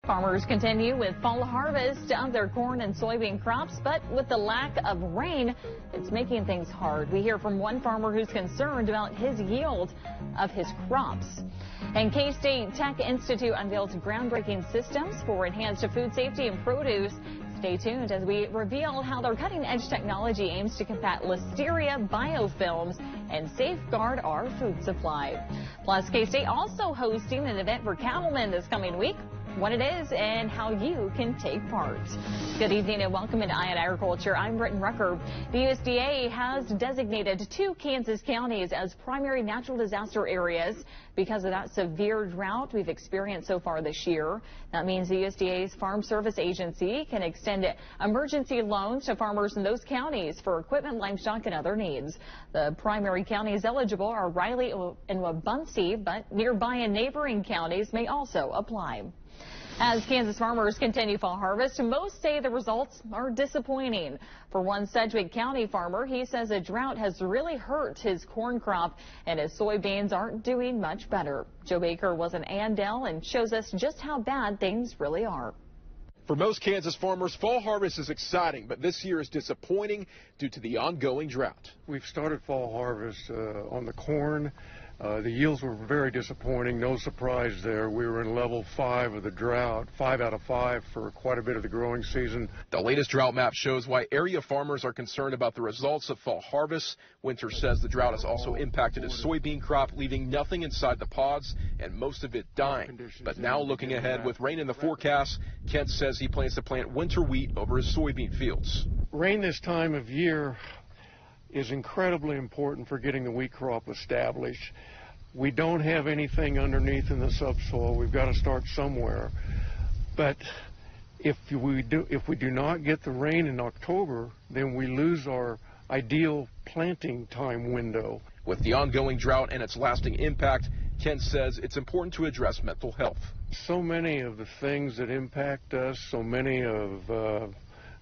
Farmers continue with fall harvest of their corn and soybean crops, but with the lack of rain, it's making things hard. We hear from one farmer who's concerned about his yield of his crops. And K-State Tech Institute unveils groundbreaking systems for enhanced food safety and produce. Stay tuned as we reveal how their cutting-edge technology aims to combat listeria biofilms and safeguard our food supply. Plus, K-State also hosting an event for cattlemen this coming week. What it is and how you can take part. Good evening and welcome into Eye on Agriculture. I'm Britton Rucker. The USDA has designated 2 Kansas counties as primary natural disaster areas because of that severe drought we've experienced so far this year. That means the USDA's Farm Service Agency can extend emergency loans to farmers in those counties for equipment, livestock, and other needs. The primary counties eligible are Riley and Wabaunsee, but nearby and neighboring counties may also apply. As Kansas farmers continue fall harvest, most say the results are disappointing. For one Sedgwick County farmer, he says a drought has really hurt his corn crop and his soybeans aren't doing much better. Joe Baker was in Andale and shows us just how bad things really are. For most Kansas farmers, fall harvest is exciting, but this year is disappointing due to the ongoing drought. We've started fall harvest on the corn. The yields were very disappointing. No surprise there. We were in level 5 of the drought, 5 out of 5 for quite a bit of the growing season. The latest drought map shows why area farmers are concerned about the results of fall harvest. Winter says the drought has also impacted his soybean crop, leaving nothing inside the pods and most of it dying. But now looking ahead with rain in the forecast, Kent says he plans to plant winter wheat over his soybean fields. Rain this time of year is incredibly important for getting the wheat crop established. We don't have anything underneath in the subsoil. We've got to start somewhere. But if we do not get the rain in October, then we lose our ideal planting time window. With the ongoing drought and its lasting impact, Kent says it's important to address mental health. So many of the things that impact us, so many of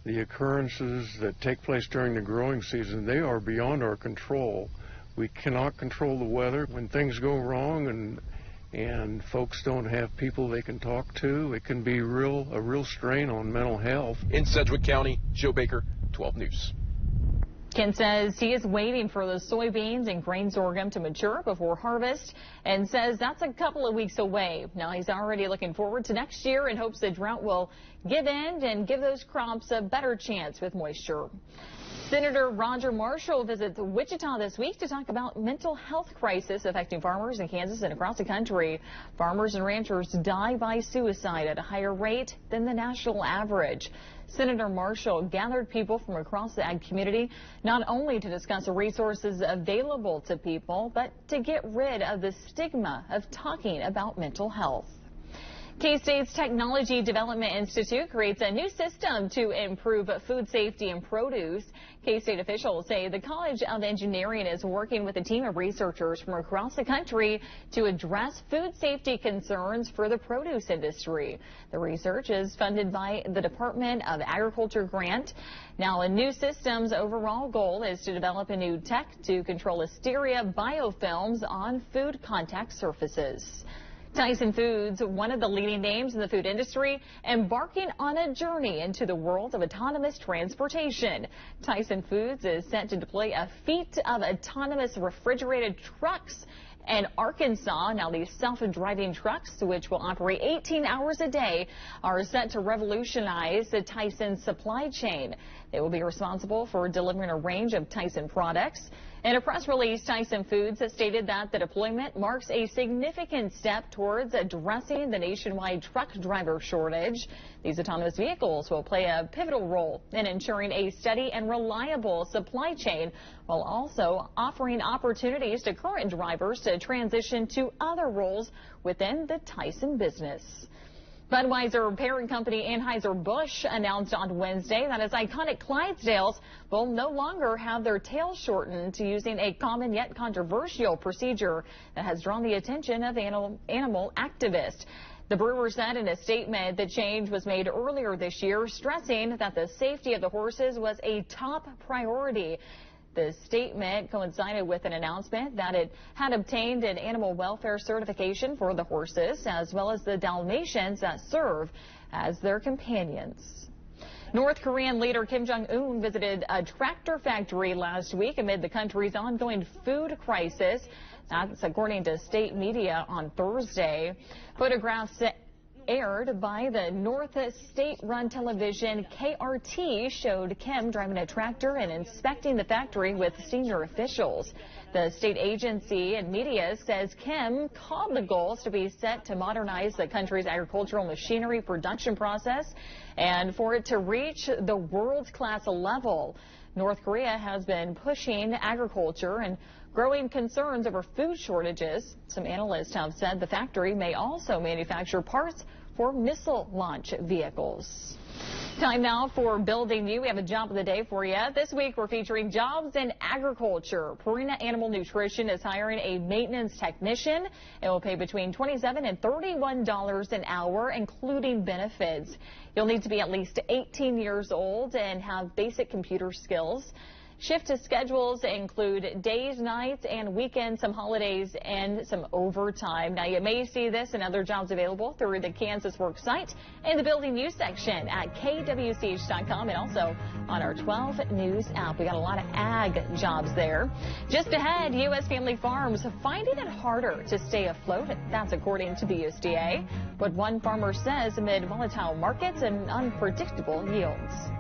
the occurrences that take place during the growing season, they are beyond our control. We cannot control the weather. When things go wrong and folks don't have people they can talk to, it can be a real strain on mental health. In Sedgwick County, Joe Baker, 12 News. Ken says he is waiting for the soybeans and grain sorghum to mature before harvest and says that's a couple of weeks away. Now he's already looking forward to next year and hopes the drought will give in and give those crops a better chance with moisture. Senator Roger Marshall visits Wichita this week to talk about mental health crisis affecting farmers in Kansas and across the country. Farmers and ranchers die by suicide at a higher rate than the national average. Senator Marshall gathered people from across the ag community not only to discuss the resources available to people, but to get rid of the stigma of talking about mental health. K-State's Technology Development Institute creates a new system to improve food safety and produce. K-State officials say the College of Engineering is working with a team of researchers from across the country to address food safety concerns for the produce industry. The research is funded by the Department of Agriculture grant. Now, a new system's overall goal is to develop a new tech to control listeria biofilms on food contact surfaces. Tyson Foods, one of the leading names in the food industry, embarking on a journey into the world of autonomous transportation. Tyson Foods is set to deploy a fleet of autonomous refrigerated trucks in Arkansas. Now, these self-driving trucks, which will operate 18 hours a day, are set to revolutionize the Tyson supply chain. They will be responsible for delivering a range of Tyson products. In a press release, Tyson Foods has stated that the deployment marks a significant step towards addressing the nationwide truck driver shortage. These autonomous vehicles will play a pivotal role in ensuring a steady and reliable supply chain, while also offering opportunities to current drivers to transition to other roles within the Tyson business. Budweiser parent company Anheuser-Busch announced on Wednesday that its iconic Clydesdales will no longer have their tails shortened using a common yet controversial procedure that has drawn the attention of animal activists. The brewer said in a statement the change was made earlier this year, stressing that the safety of the horses was a top priority. The statement coincided with an announcement that it had obtained an animal welfare certification for the horses, as well as the Dalmatians that serve as their companions. North Korean leader Kim Jong-un visited a tractor factory last week amid the country's ongoing food crisis. That's according to state media on Thursday. Photographs aired by the North state-run television KRT showed Kim driving a tractor and inspecting the factory with senior officials. The state agency and media says Kim called the goals to be set to modernize the country's agricultural machinery production process and for it to reach the world-class level. North Korea has been pushing agriculture and growing concerns over food shortages. Some analysts have said the factory may also manufacture parts for missile launch vehicles. Time now for Building You. We have a job of the day for you. This week we're featuring jobs in agriculture. Purina Animal Nutrition is hiring a maintenance technician. It will pay between $27 and $31 an hour, including benefits. You'll need to be at least 18 years old and have basic computer skills. Shift schedules include days, nights, and weekends, some holidays, and some overtime. Now, you may see this and other jobs available through the Kansas Work site in the Building You section at kwch.com and also on our 12 News app. We got a lot of ag jobs there. Just ahead, U.S. Family Farms finding it harder to stay afloat. That's according to the USDA. What one farmer says amid volatile markets and unpredictable yields.